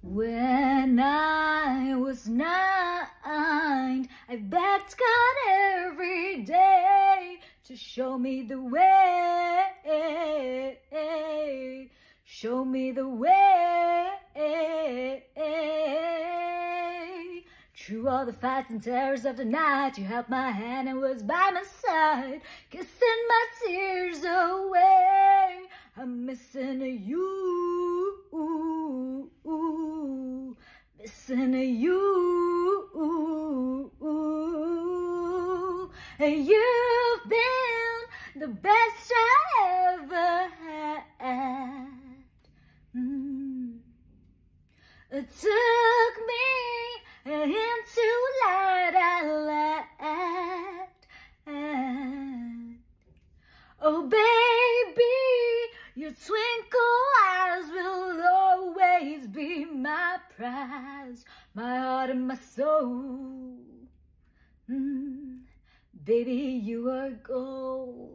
When I was 9, I begged God every day to show me the way, show me the way. Through all the fights and terrors of the night, you held my hand and was by my side, kissing my tears away. I'm missing you, missing you. You've been the best I ever had. It took me into light at last. Oh baby, your twinkle eyes will always be my prize, my heart and my soul. Baby, you are gold.